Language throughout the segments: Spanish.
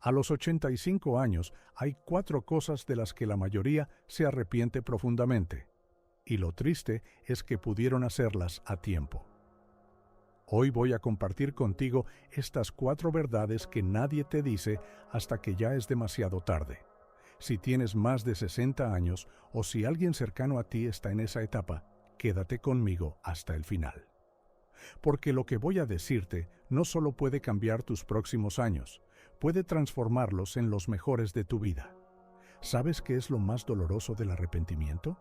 A los 85 años hay 4 cosas de las que la mayoría se arrepiente profundamente. Y lo triste es que pudieron hacerlas a tiempo. Hoy voy a compartir contigo estas 4 verdades que nadie te dice hasta que ya es demasiado tarde. Si tienes más de 60 años o si alguien cercano a ti está en esa etapa, quédate conmigo hasta el final. Porque lo que voy a decirte no solo puede cambiar tus próximos años, puede transformarlos en los mejores de tu vida. ¿Sabes qué es lo más doloroso del arrepentimiento?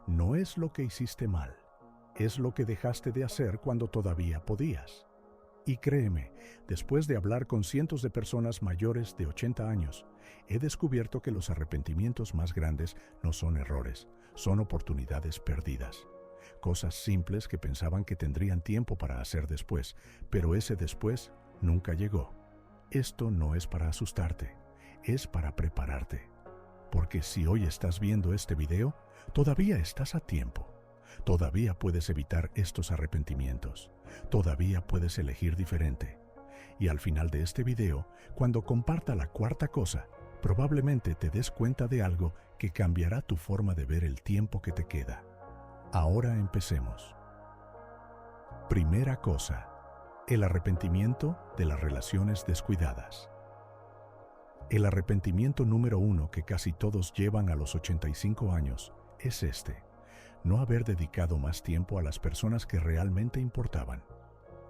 No es lo que hiciste mal, es lo que dejaste de hacer cuando todavía podías. Y créeme, después de hablar con cientos de personas mayores de 80 años, he descubierto que los arrepentimientos más grandes no son errores, son oportunidades perdidas. Cosas simples que pensaban que tendrían tiempo para hacer después, pero ese después nunca llegó. Esto no es para asustarte, es para prepararte. Porque si hoy estás viendo este video, todavía estás a tiempo. Todavía puedes evitar estos arrepentimientos. Todavía puedes elegir diferente. Y al final de este video, cuando comparta la 4ª cosa, probablemente te des cuenta de algo que cambiará tu forma de ver el tiempo que te queda. Ahora empecemos. Primera cosa, el arrepentimiento de las relaciones descuidadas. El arrepentimiento número 1 que casi todos llevan a los 85 años es no haber dedicado más tiempo a las personas que realmente importaban.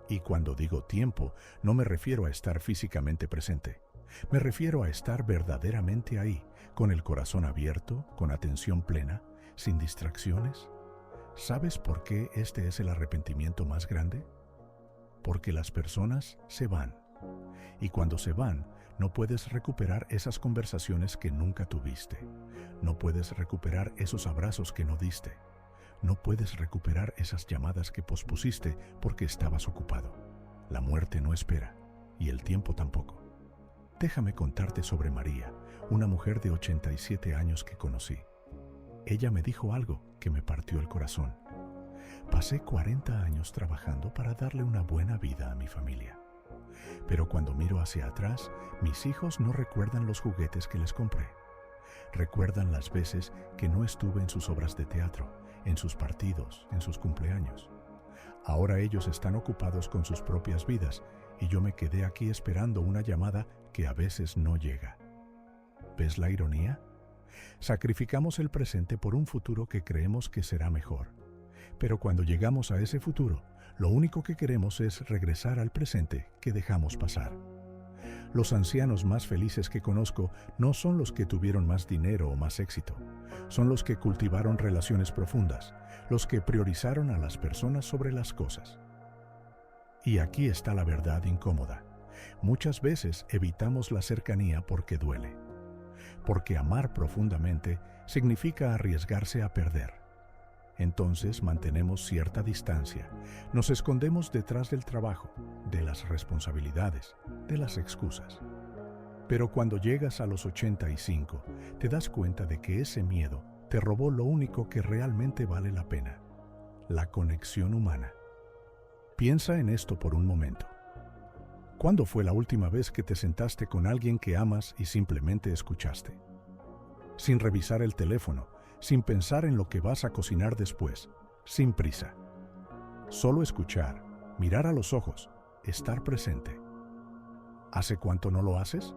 Y cuando digo tiempo, no me refiero a estar físicamente presente. Me refiero a estar verdaderamente ahí, con el corazón abierto, con atención plena, sin distracciones. ¿Sabes por qué este es el arrepentimiento más grande? Porque las personas se van. Y cuando se van, no puedes recuperar esas conversaciones que nunca tuviste. No puedes recuperar esos abrazos que no diste. No puedes recuperar esas llamadas que pospusiste porque estabas ocupado. La muerte no espera, y el tiempo tampoco. Déjame contarte sobre María, una mujer de 87 años que conocí. Ella me dijo algo que me partió el corazón. Pasé 40 años trabajando para darle una buena vida a mi familia. Pero cuando miro hacia atrás, mis hijos no recuerdan los juguetes que les compré. Recuerdan las veces que no estuve en sus obras de teatro, en sus partidos, en sus cumpleaños. Ahora ellos están ocupados con sus propias vidas y yo me quedé aquí esperando una llamada que a veces no llega. ¿Ves la ironía? Sacrificamos el presente por un futuro que creemos que será mejor. Pero cuando llegamos a ese futuro, lo único que queremos es regresar al presente que dejamos pasar. Los ancianos más felices que conozco no son los que tuvieron más dinero o más éxito. Son los que cultivaron relaciones profundas, los que priorizaron a las personas sobre las cosas. Y aquí está la verdad incómoda. Muchas veces evitamos la cercanía porque duele. Porque amar profundamente significa arriesgarse a perder. Entonces mantenemos cierta distancia, nos escondemos detrás del trabajo, de las responsabilidades, de las excusas. Pero cuando llegas a los 85, te das cuenta de que ese miedo te robó lo único que realmente vale la pena, la conexión humana. Piensa en esto por un momento. ¿Cuándo fue la última vez que te sentaste con alguien que amas y simplemente escuchaste? Sin revisar el teléfono, sin pensar en lo que vas a cocinar después, sin prisa. Solo escuchar, mirar a los ojos, estar presente. ¿Hace cuánto no lo haces?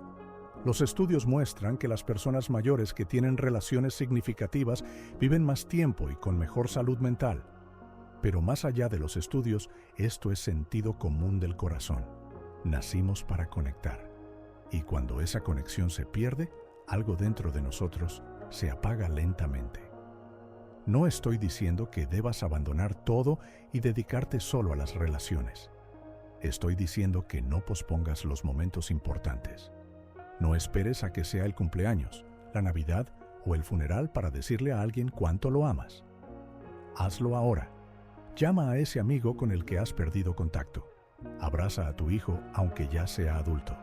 Los estudios muestran que las personas mayores que tienen relaciones significativas viven más tiempo y con mejor salud mental. Pero más allá de los estudios, esto es sentido común del corazón. Nacimos para conectar. Y cuando esa conexión se pierde, algo dentro de nosotros se apaga lentamente. No estoy diciendo que debas abandonar todo y dedicarte solo a las relaciones. Estoy diciendo que no pospongas los momentos importantes. No esperes a que sea el cumpleaños, la Navidad o el funeral para decirle a alguien cuánto lo amas. Hazlo ahora. Llama a ese amigo con el que has perdido contacto. Abraza a tu hijo aunque ya sea adulto.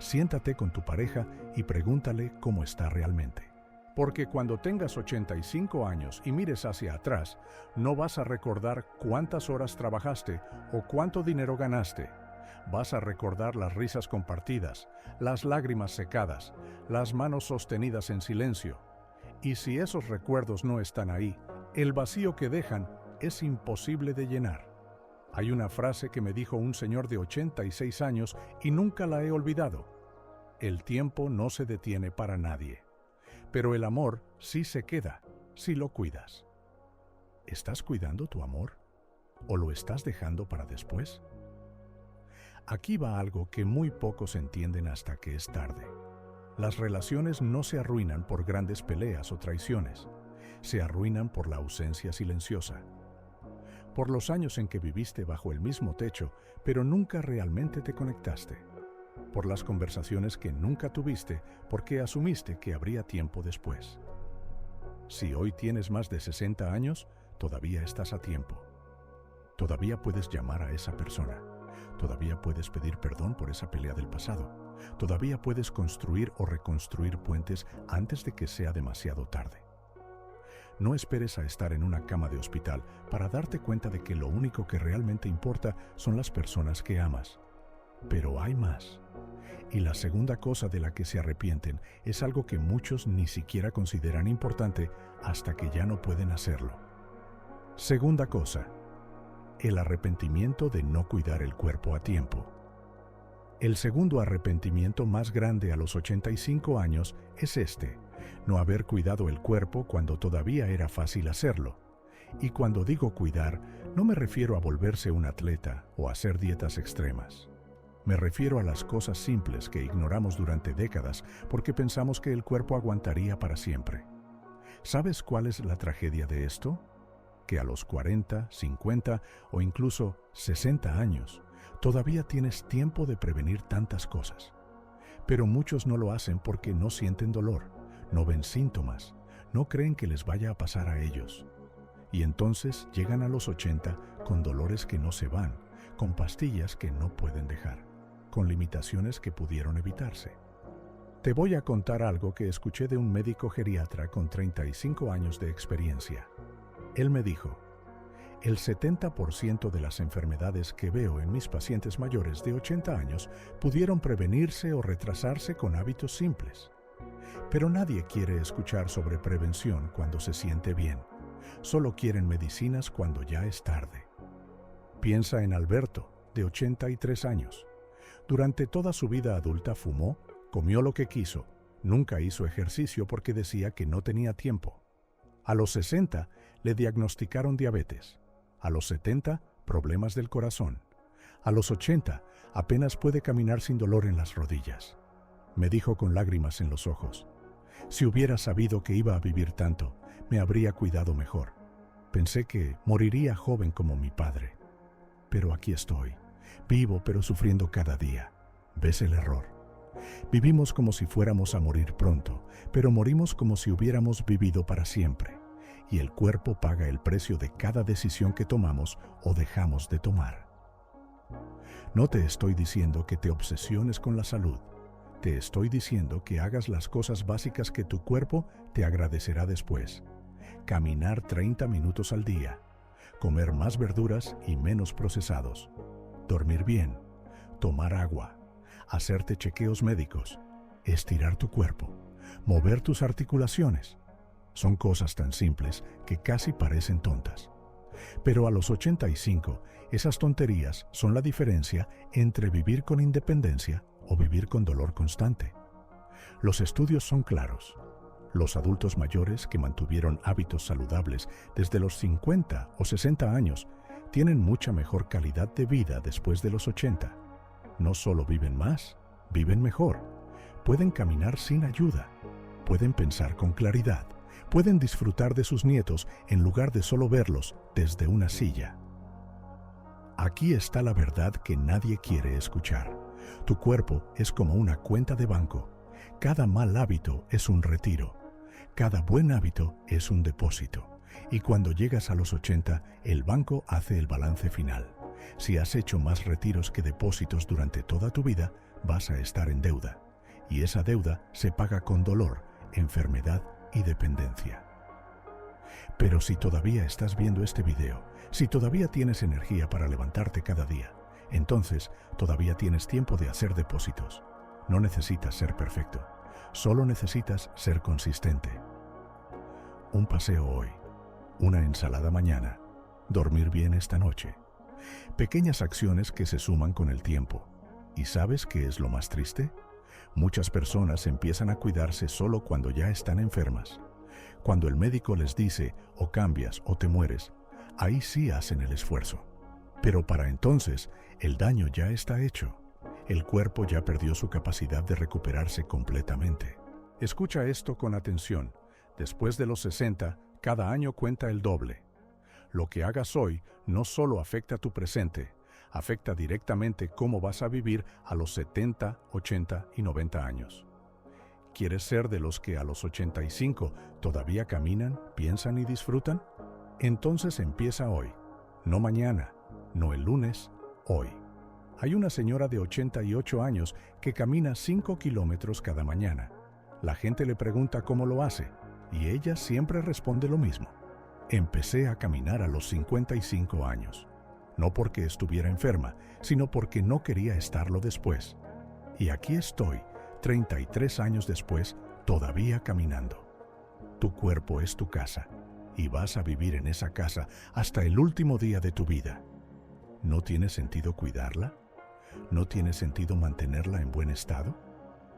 Siéntate con tu pareja y pregúntale cómo está realmente. Porque cuando tengas 85 años y mires hacia atrás, no vas a recordar cuántas horas trabajaste o cuánto dinero ganaste. Vas a recordar las risas compartidas, las lágrimas secadas, las manos sostenidas en silencio. Y si esos recuerdos no están ahí, el vacío que dejan es imposible de llenar. Hay una frase que me dijo un señor de 86 años y nunca la he olvidado. El tiempo no se detiene para nadie, pero el amor sí se queda si lo cuidas. ¿Estás cuidando tu amor o lo estás dejando para después? Aquí va algo que muy pocos entienden hasta que es tarde. Las relaciones no se arruinan por grandes peleas o traiciones, se arruinan por la ausencia silenciosa. Por los años en que viviste bajo el mismo techo, pero nunca realmente te conectaste. Por las conversaciones que nunca tuviste porque asumiste que habría tiempo después. Si hoy tienes más de 60 años, todavía estás a tiempo. Todavía puedes llamar a esa persona. Todavía puedes pedir perdón por esa pelea del pasado. Todavía puedes construir o reconstruir puentes antes de que sea demasiado tarde. No esperes a estar en una cama de hospital para darte cuenta de que lo único que realmente importa son las personas que amas. Pero hay más. Y la segunda cosa de la que se arrepienten es algo que muchos ni siquiera consideran importante hasta que ya no pueden hacerlo. Segunda cosa, el arrepentimiento de no cuidar el cuerpo a tiempo. El segundo arrepentimiento más grande a los 85 años es no haber cuidado el cuerpo cuando todavía era fácil hacerlo. Y cuando digo cuidar, no me refiero a volverse un atleta o a hacer dietas extremas. Me refiero a las cosas simples que ignoramos durante décadas porque pensamos que el cuerpo aguantaría para siempre. ¿Sabes cuál es la tragedia de esto? Que a los 40, 50 o incluso 60 años, todavía tienes tiempo de prevenir tantas cosas. Pero muchos no lo hacen porque no sienten dolor, no ven síntomas, no creen que les vaya a pasar a ellos. Y entonces llegan a los 80 con dolores que no se van, con pastillas que no pueden dejar, con limitaciones que pudieron evitarse. Te voy a contar algo que escuché de un médico geriatra con 35 años de experiencia. Él me dijo, el 70% de las enfermedades que veo en mis pacientes mayores de 80 años pudieron prevenirse o retrasarse con hábitos simples. Pero nadie quiere escuchar sobre prevención cuando se siente bien. Solo quieren medicinas cuando ya es tarde. Piensa en Alberto, de 83 años. Durante toda su vida adulta fumó, comió lo que quiso, nunca hizo ejercicio porque decía que no tenía tiempo. A los 60 le diagnosticaron diabetes. A los 70, problemas del corazón. A los 80, apenas puede caminar sin dolor en las rodillas. Me dijo con lágrimas en los ojos, si hubiera sabido que iba a vivir tanto, me habría cuidado mejor. Pensé que moriría joven como mi padre. Pero aquí estoy, vivo pero sufriendo cada día. ¿Ves el error? Vivimos como si fuéramos a morir pronto, pero morimos como si hubiéramos vivido para siempre. Y el cuerpo paga el precio de cada decisión que tomamos o dejamos de tomar. No te estoy diciendo que te obsesiones con la salud. Te estoy diciendo que hagas las cosas básicas que tu cuerpo te agradecerá después. Caminar 30 minutos al día. Comer más verduras y menos procesados. Dormir bien. Tomar agua. Hacerte chequeos médicos. Estirar tu cuerpo. Mover tus articulaciones. Son cosas tan simples que casi parecen tontas. Pero a los 85, esas tonterías son la diferencia entre vivir con independencia o vivir con dolor constante. Los estudios son claros. Los adultos mayores que mantuvieron hábitos saludables desde los 50 o 60 años tienen mucha mejor calidad de vida después de los 80. No solo viven más, viven mejor. Pueden caminar sin ayuda. Pueden pensar con claridad. Pueden disfrutar de sus nietos en lugar de solo verlos desde una silla. Aquí está la verdad que nadie quiere escuchar. Tu cuerpo es como una cuenta de banco. Cada mal hábito es un retiro. Cada buen hábito es un depósito. Y cuando llegas a los 80, el banco hace el balance final. Si has hecho más retiros que depósitos durante toda tu vida, vas a estar en deuda. Y esa deuda se paga con dolor, enfermedad y dependencia. Pero si todavía estás viendo este video, si todavía tienes energía para levantarte cada día, Entonces, todavía tienes tiempo de hacer depósitos. No necesitas ser perfecto, solo necesitas ser consistente. Un paseo hoy, una ensalada mañana, dormir bien esta noche. Pequeñas acciones que se suman con el tiempo. ¿Y sabes qué es lo más triste? Muchas personas empiezan a cuidarse solo cuando ya están enfermas. Cuando el médico les dice, o cambias o te mueres, ahí sí hacen el esfuerzo. Pero para entonces, el daño ya está hecho. El cuerpo ya perdió su capacidad de recuperarse completamente. Escucha esto con atención. Después de los 60, cada año cuenta el doble. Lo que hagas hoy no solo afecta tu presente, afecta directamente cómo vas a vivir a los 70, 80 y 90 años. ¿Quieres ser de los que a los 85 todavía caminan, piensan y disfrutan? Entonces empieza hoy, no mañana, no el lunes, hoy. Hay una señora de 88 años que camina 5 kilómetros cada mañana. La gente le pregunta cómo lo hace y ella siempre responde lo mismo. Empecé a caminar a los 55 años. No porque estuviera enferma, sino porque no quería estarlo después. Y aquí estoy, 33 años después, todavía caminando. Tu cuerpo es tu casa, y vas a vivir en esa casa hasta el último día de tu vida. ¿No tiene sentido cuidarla? ¿No tiene sentido mantenerla en buen estado?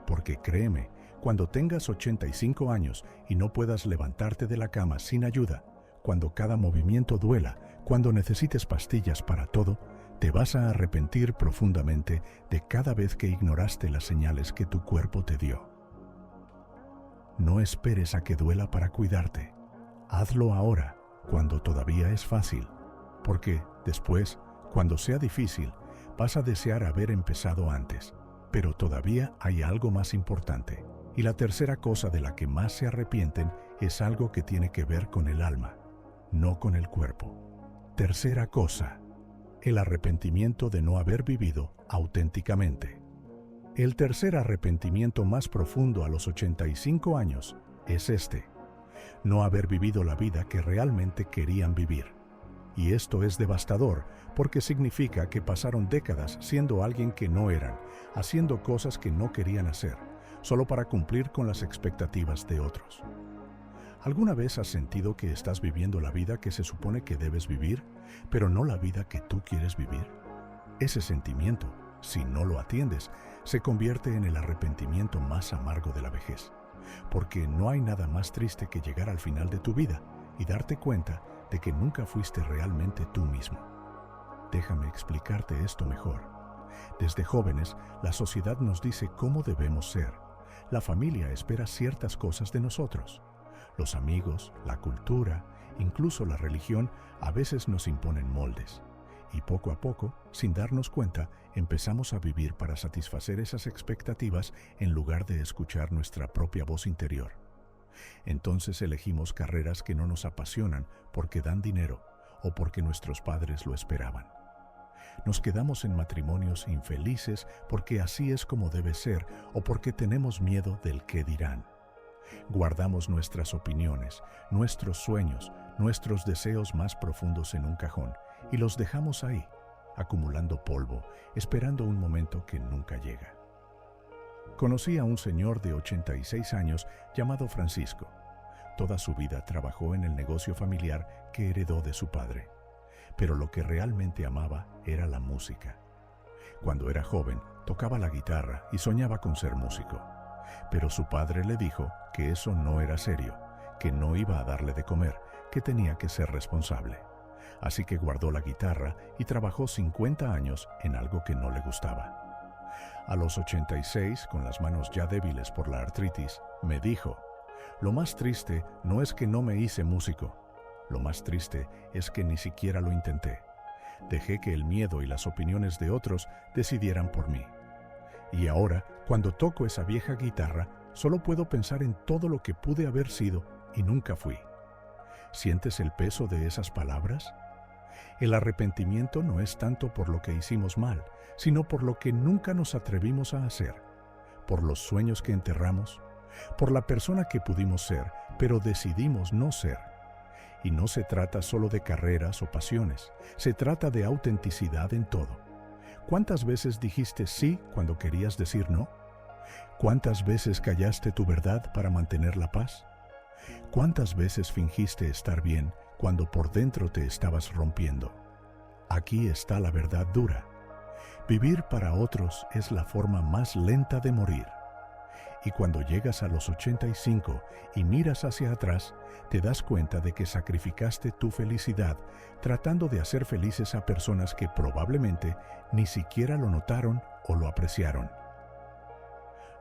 Porque créeme, cuando tengas 85 años y no puedas levantarte de la cama sin ayuda, cuando cada movimiento duela, cuando necesites pastillas para todo, te vas a arrepentir profundamente de cada vez que ignoraste las señales que tu cuerpo te dio. No esperes a que duela para cuidarte. Hazlo ahora, cuando todavía es fácil, porque después, cuando sea difícil, vas a desear haber empezado antes. Pero todavía hay algo más importante. Y la tercera cosa de la que más se arrepienten es algo que tiene que ver con el alma, no con el cuerpo. Tercera cosa, el arrepentimiento de no haber vivido auténticamente. El tercer arrepentimiento más profundo a los 85 años es este: no haber vivido la vida que realmente querían vivir. Y esto es devastador porque significa que pasaron décadas siendo alguien que no eran, haciendo cosas que no querían hacer, solo para cumplir con las expectativas de otros. ¿Alguna vez has sentido que estás viviendo la vida que se supone que debes vivir, pero no la vida que tú quieres vivir? Ese sentimiento, si no lo atiendes, se convierte en el arrepentimiento más amargo de la vejez, porque no hay nada más triste que llegar al final de tu vida y darte cuenta de que nunca fuiste realmente tú mismo. Déjame explicarte esto mejor. Desde jóvenes, la sociedad nos dice cómo debemos ser. La familia espera ciertas cosas de nosotros. Los amigos, la cultura, incluso la religión, a veces nos imponen moldes. Y poco a poco, sin darnos cuenta, empezamos a vivir para satisfacer esas expectativas en lugar de escuchar nuestra propia voz interior. Entonces elegimos carreras que no nos apasionan porque dan dinero o porque nuestros padres lo esperaban. Nos quedamos en matrimonios infelices porque así es como debe ser o porque tenemos miedo del qué dirán. Guardamos nuestras opiniones, nuestros sueños, nuestros deseos más profundos en un cajón y los dejamos ahí, acumulando polvo, esperando un momento que nunca llega. Conocí a un señor de 86 años llamado Francisco. Toda su vida trabajó en el negocio familiar que heredó de su padre. Pero lo que realmente amaba era la música. Cuando era joven, tocaba la guitarra y soñaba con ser músico. Pero su padre le dijo que eso no era serio, que no iba a darle de comer, que tenía que ser responsable. Así que guardó la guitarra y trabajó 50 años en algo que no le gustaba. A los 86, con las manos ya débiles por la artritis, me dijo: lo más triste no es que no me hice músico, lo más triste es que ni siquiera lo intenté. Dejé que el miedo y las opiniones de otros decidieran por mí. Y ahora, cuando toco esa vieja guitarra, solo puedo pensar en todo lo que pude haber sido y nunca fui. ¿Sientes el peso de esas palabras? El arrepentimiento no es tanto por lo que hicimos mal, sino por lo que nunca nos atrevimos a hacer, por los sueños que enterramos, por la persona que pudimos ser, pero decidimos no ser. Y no se trata solo de carreras o pasiones, se trata de autenticidad en todo. ¿Cuántas veces dijiste sí cuando querías decir no? ¿Cuántas veces callaste tu verdad para mantener la paz? ¿Cuántas veces fingiste estar bien cuando por dentro te estabas rompiendo? Aquí está la verdad dura. Vivir para otros es la forma más lenta de morir. Y cuando llegas a los 85 y miras hacia atrás, te das cuenta de que sacrificaste tu felicidad tratando de hacer felices a personas que probablemente ni siquiera lo notaron o lo apreciaron.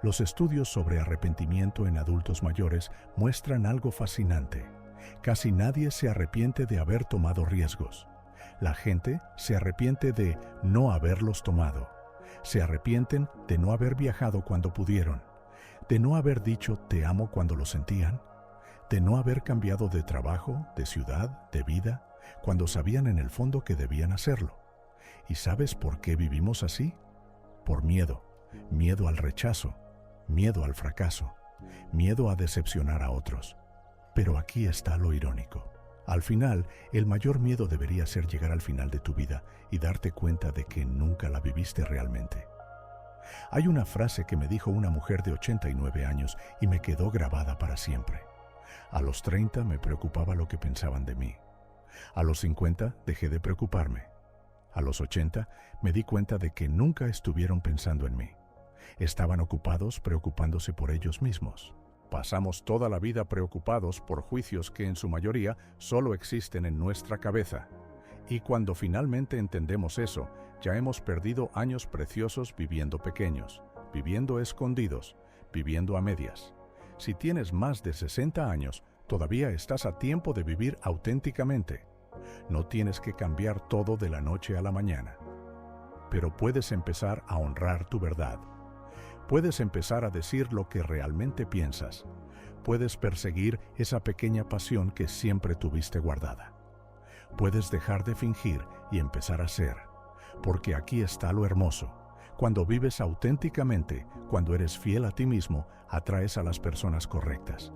Los estudios sobre arrepentimiento en adultos mayores muestran algo fascinante. Casi nadie se arrepiente de haber tomado riesgos. La gente se arrepiente de no haberlos tomado. Se arrepienten de no haber viajado cuando pudieron, de no haber dicho te amo cuando lo sentían, de no haber cambiado de trabajo, de ciudad, de vida, cuando sabían en el fondo que debían hacerlo. ¿Y sabes por qué vivimos así? Por miedo. Miedo al rechazo, miedo al fracaso, miedo a decepcionar a otros. Pero aquí está lo irónico. Al final, el mayor miedo debería ser llegar al final de tu vida y darte cuenta de que nunca la viviste realmente. Hay una frase que me dijo una mujer de 89 años y me quedó grabada para siempre. A los 30 me preocupaba lo que pensaban de mí. A los 50 dejé de preocuparme. A los 80 me di cuenta de que nunca estuvieron pensando en mí. Estaban ocupados preocupándose por ellos mismos. Pasamos toda la vida preocupados por juicios que en su mayoría solo existen en nuestra cabeza. Y cuando finalmente entendemos eso, ya hemos perdido años preciosos viviendo pequeños, viviendo escondidos, viviendo a medias. Si tienes más de 60 años, todavía estás a tiempo de vivir auténticamente. No tienes que cambiar todo de la noche a la mañana. Pero puedes empezar a honrar tu verdad. Puedes empezar a decir lo que realmente piensas. Puedes perseguir esa pequeña pasión que siempre tuviste guardada. Puedes dejar de fingir y empezar a ser. Porque aquí está lo hermoso. Cuando vives auténticamente, cuando eres fiel a ti mismo, atraes a las personas correctas.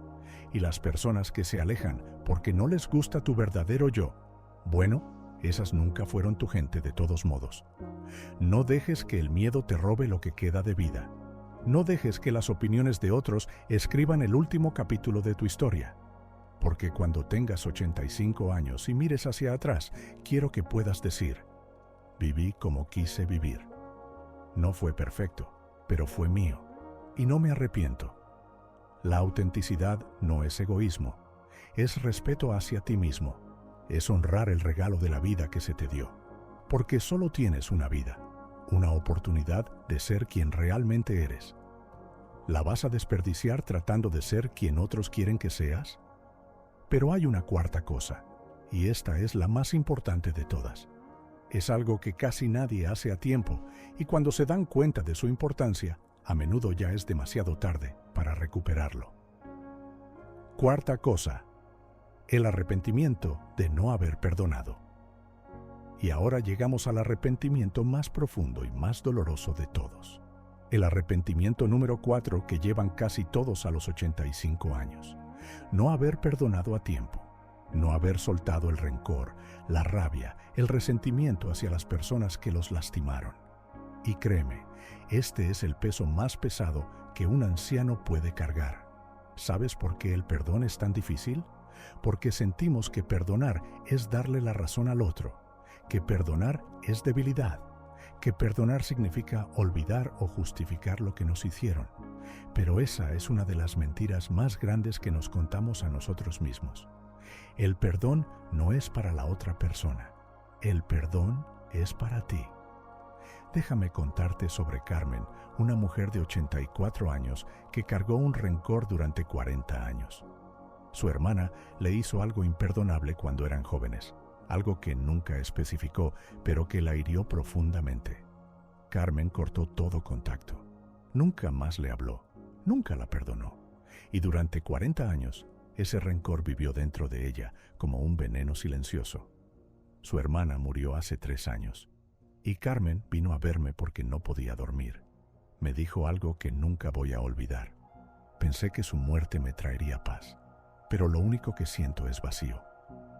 Y las personas que se alejan porque no les gusta tu verdadero yo, bueno, esas nunca fueron tu gente de todos modos. No dejes que el miedo te robe lo que queda de vida. No dejes que las opiniones de otros escriban el último capítulo de tu historia. Porque cuando tengas 85 años y mires hacia atrás, quiero que puedas decir, viví como quise vivir. No fue perfecto, pero fue mío, y no me arrepiento. La autenticidad no es egoísmo, es respeto hacia ti mismo, es honrar el regalo de la vida que se te dio. Porque solo tienes una vida, una oportunidad de ser quien realmente eres. ¿La vas a desperdiciar tratando de ser quien otros quieren que seas? Pero hay una cuarta cosa, y esta es la más importante de todas. Es algo que casi nadie hace a tiempo, y cuando se dan cuenta de su importancia, a menudo ya es demasiado tarde para recuperarlo. Cuarta cosa, el arrepentimiento de no haber perdonado. Y ahora llegamos al arrepentimiento más profundo y más doloroso de todos. El arrepentimiento número 4 que llevan casi todos a los 85 años. No haber perdonado a tiempo. No haber soltado el rencor, la rabia, el resentimiento hacia las personas que los lastimaron. Y créeme, este es el peso más pesado que un anciano puede cargar. ¿Sabes por qué el perdón es tan difícil? Porque sentimos que perdonar es darle la razón al otro, que perdonar es debilidad, que perdonar significa olvidar o justificar lo que nos hicieron. Pero esa es una de las mentiras más grandes que nos contamos a nosotros mismos. El perdón no es para la otra persona. El perdón es para ti. Déjame contarte sobre Carmen, una mujer de 84 años que cargó un rencor durante 40 años. Su hermana le hizo algo imperdonable cuando eran jóvenes, algo que nunca especificó, pero que la hirió profundamente. Carmen cortó todo contacto. Nunca más le habló, nunca la perdonó. Y durante 40 años, ese rencor vivió dentro de ella como un veneno silencioso. Su hermana murió hace 3 años. Y Carmen vino a verme porque no podía dormir. Me dijo algo que nunca voy a olvidar. Pensé que su muerte me traería paz, pero lo único que siento es vacío.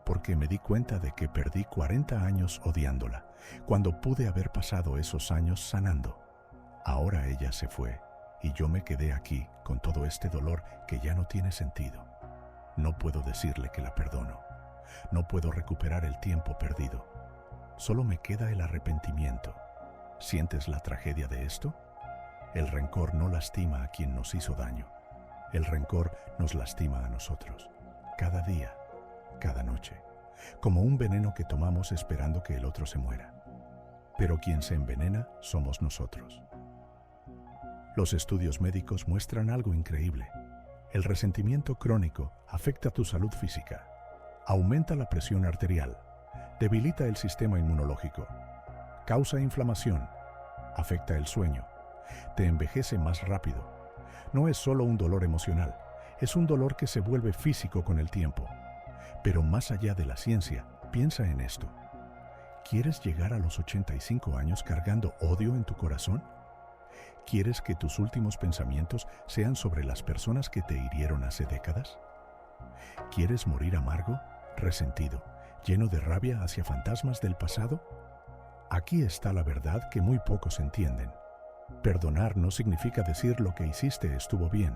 porque me di cuenta de que perdí 40 años odiándola, cuando pude haber pasado esos años sanando. Ahora ella se fue y yo me quedé aquí con todo este dolor que ya no tiene sentido. No puedo decirle que la perdono. No puedo recuperar el tiempo perdido. Solo me queda el arrepentimiento. ¿Sientes la tragedia de esto? El rencor no lastima a quien nos hizo daño. El rencor nos lastima a nosotros, cada día, cada noche, como un veneno que tomamos esperando que el otro se muera. Pero quien se envenena somos nosotros. Los estudios médicos muestran algo increíble. El resentimiento crónico afecta tu salud física, aumenta la presión arterial, debilita el sistema inmunológico, causa inflamación, afecta el sueño, te envejece más rápido. No es solo un dolor emocional, es un dolor que se vuelve físico con el tiempo. Pero más allá de la ciencia, piensa en esto. ¿Quieres llegar a los 85 años cargando odio en tu corazón? ¿Quieres que tus últimos pensamientos sean sobre las personas que te hirieron hace décadas? ¿Quieres morir amargo, resentido, lleno de rabia hacia fantasmas del pasado? Aquí está la verdad que muy pocos entienden. Perdonar no significa decir lo que hiciste estuvo bien.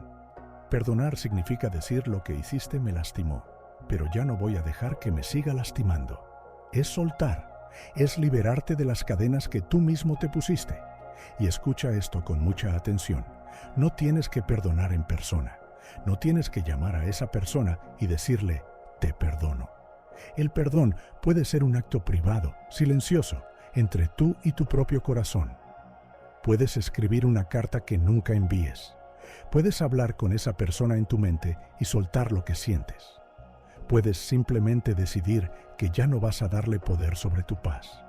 Perdonar significa decir lo que hiciste me lastimó, pero ya no voy a dejar que me siga lastimando. Es soltar, es liberarte de las cadenas que tú mismo te pusiste. Y escucha esto con mucha atención. No tienes que perdonar en persona. No tienes que llamar a esa persona y decirle, te perdono. El perdón puede ser un acto privado, silencioso, entre tú y tu propio corazón. Puedes escribir una carta que nunca envíes. Puedes hablar con esa persona en tu mente y soltar lo que sientes. Puedes simplemente decidir que ya no vas a darle poder sobre tu paz.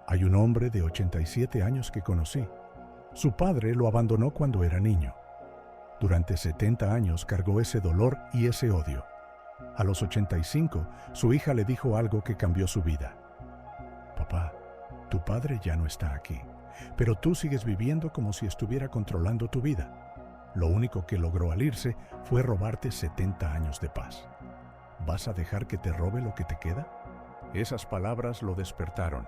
Hay un hombre de 87 años que conocí. Su padre lo abandonó cuando era niño. Durante 70 años cargó ese dolor y ese odio. A los 85, su hija le dijo algo que cambió su vida. Papá, tu padre ya no está aquí, pero tú sigues viviendo como si estuviera controlando tu vida. Lo único que logró al irse fue robarte 70 años de paz. ¿Vas a dejar que te robe lo que te queda? Esas palabras lo despertaron,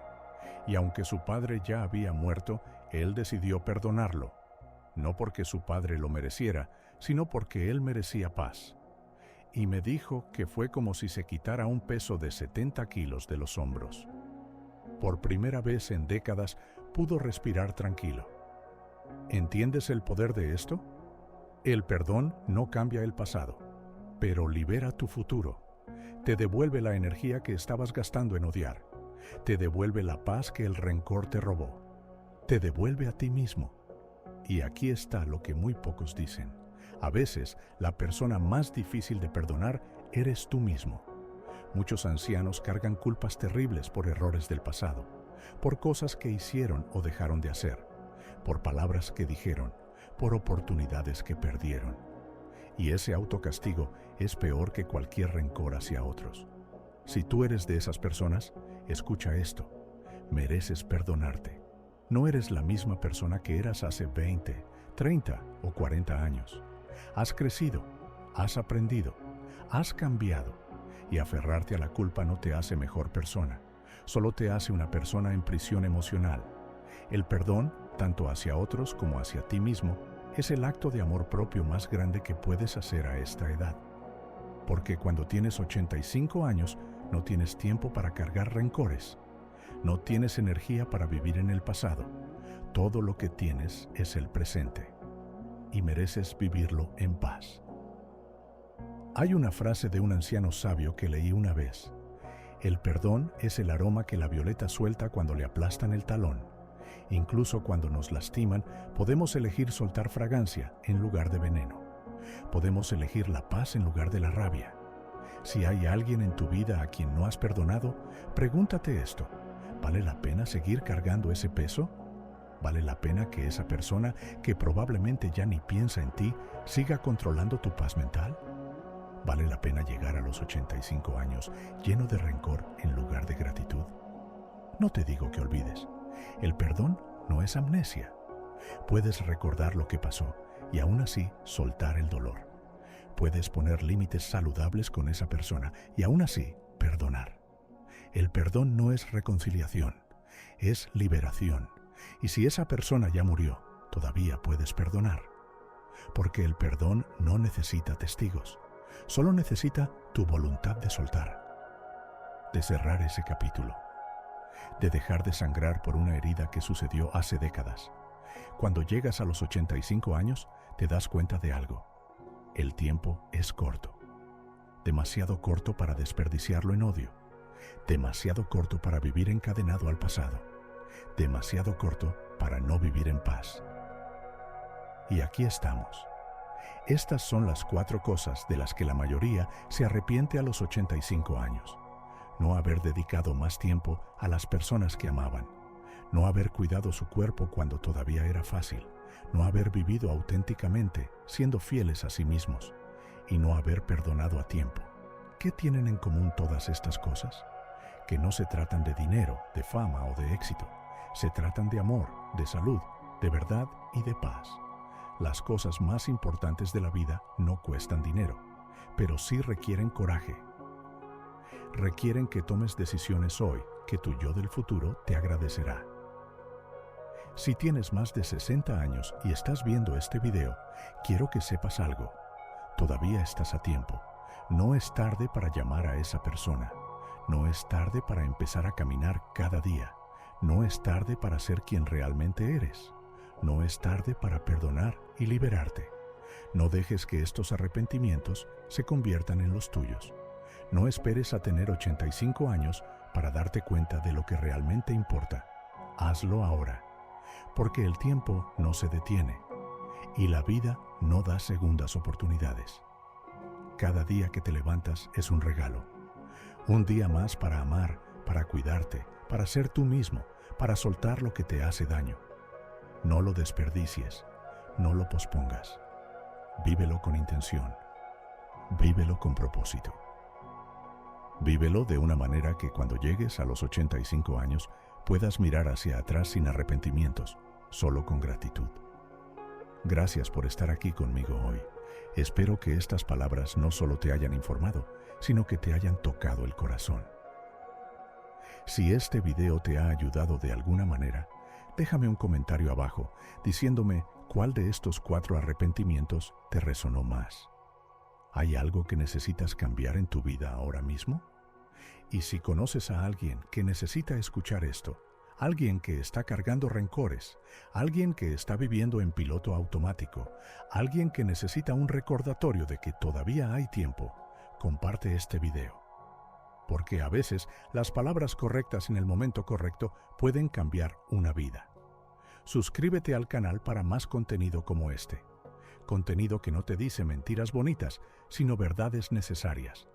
y aunque su padre ya había muerto, él decidió perdonarlo. No porque su padre lo mereciera, sino porque él merecía paz. Y me dijo que fue como si se quitara un peso de 70 kilos de los hombros. Por primera vez en décadas pudo respirar tranquilo. ¿Entiendes el poder de esto? El perdón no cambia el pasado, pero libera tu futuro. Te devuelve la energía que estabas gastando en odiar. Te devuelve la paz que el rencor te robó. Te devuelve a ti mismo. Y aquí está lo que muy pocos dicen. A veces, la persona más difícil de perdonar eres tú mismo. Muchos ancianos cargan culpas terribles por errores del pasado, por cosas que hicieron o dejaron de hacer, por palabras que dijeron, por oportunidades que perdieron. Y ese autocastigo es peor que cualquier rencor hacia otros. Si tú eres de esas personas, escucha esto. Mereces perdonarte. No eres la misma persona que eras hace 20, 30 o 40 años. Has crecido, has aprendido, has cambiado, y aferrarte a la culpa no te hace mejor persona, solo te hace una persona en prisión emocional. El perdón, tanto hacia otros como hacia ti mismo, es el acto de amor propio más grande que puedes hacer a esta edad. Porque cuando tienes 85 años, no tienes tiempo para cargar rencores. No tienes energía para vivir en el pasado. Todo lo que tienes es el presente. Y mereces vivirlo en paz. Hay una frase de un anciano sabio que leí una vez. El perdón es el aroma que la violeta suelta cuando le aplastan el talón. Incluso cuando nos lastiman, podemos elegir soltar fragancia en lugar de veneno. Podemos elegir la paz en lugar de la rabia. Si hay alguien en tu vida a quien no has perdonado, pregúntate esto. ¿Vale la pena seguir cargando ese peso? ¿Vale la pena que esa persona, que probablemente ya ni piensa en ti, siga controlando tu paz mental? ¿Vale la pena llegar a los 85 años lleno de rencor en lugar de gratitud? No te digo que olvides. El perdón no es amnesia. Puedes recordar lo que pasó y aún así soltar el dolor. Puedes poner límites saludables con esa persona y aún así perdonar. El perdón no es reconciliación, es liberación. Y si esa persona ya murió, todavía puedes perdonar. Porque el perdón no necesita testigos, solo necesita tu voluntad de soltar, de cerrar ese capítulo, de dejar de sangrar por una herida que sucedió hace décadas. Cuando llegas a los 85 años, te das cuenta de algo. El tiempo es corto. Demasiado corto para desperdiciarlo en odio. Demasiado corto para vivir encadenado al pasado. Demasiado corto para no vivir en paz. Y aquí estamos. Estas son las 4 cosas de las que la mayoría se arrepiente a los 85 años. No haber dedicado más tiempo a las personas que amaban. No haber cuidado su cuerpo cuando todavía era fácil. No haber vivido auténticamente, siendo fieles a sí mismos. Y no haber perdonado a tiempo. ¿Qué tienen en común todas estas cosas? Que no se tratan de dinero, de fama o de éxito. Se tratan de amor, de salud, de verdad y de paz. Las cosas más importantes de la vida no cuestan dinero, pero sí requieren coraje. Requieren que tomes decisiones hoy que tu yo del futuro te agradecerá. Si tienes más de 60 años y estás viendo este video, quiero que sepas algo. Todavía estás a tiempo. No es tarde para llamar a esa persona. No es tarde para empezar a caminar cada día. No es tarde para ser quien realmente eres. No es tarde para perdonar y liberarte. No dejes que estos arrepentimientos se conviertan en los tuyos. No esperes a tener 85 años para darte cuenta de lo que realmente importa. Hazlo ahora, porque el tiempo no se detiene y la vida no da segundas oportunidades. Cada día que te levantas es un regalo. Un día más para amar, para cuidarte, para ser tú mismo, para soltar lo que te hace daño. No lo desperdicies, no lo pospongas. Vívelo con intención. Vívelo con propósito. Vívelo de una manera que cuando llegues a los 85 años puedas mirar hacia atrás sin arrepentimientos, solo con gratitud. Gracias por estar aquí conmigo hoy. Espero que estas palabras no solo te hayan informado, sino que te hayan tocado el corazón. Si este video te ha ayudado de alguna manera, déjame un comentario abajo diciéndome cuál de estos 4 arrepentimientos te resonó más. ¿Hay algo que necesitas cambiar en tu vida ahora mismo? Y si conoces a alguien que necesita escuchar esto, alguien que está cargando rencores, alguien que está viviendo en piloto automático, alguien que necesita un recordatorio de que todavía hay tiempo, comparte este video. Porque a veces las palabras correctas en el momento correcto pueden cambiar una vida. Suscríbete al canal para más contenido como este. Contenido que no te dice mentiras bonitas, sino verdades necesarias.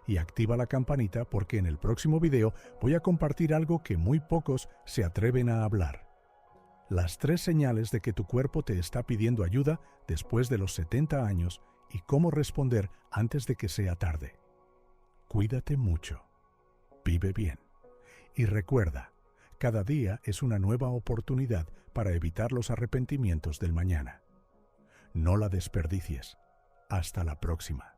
Y activa la campanita porque en el próximo video voy a compartir algo que muy pocos se atreven a hablar. Las 3 señales de que tu cuerpo te está pidiendo ayuda después de los 70 años y cómo responder antes de que sea tarde. Cuídate mucho. Vive bien. Y recuerda, cada día es una nueva oportunidad para evitar los arrepentimientos del mañana. No la desperdicies. Hasta la próxima.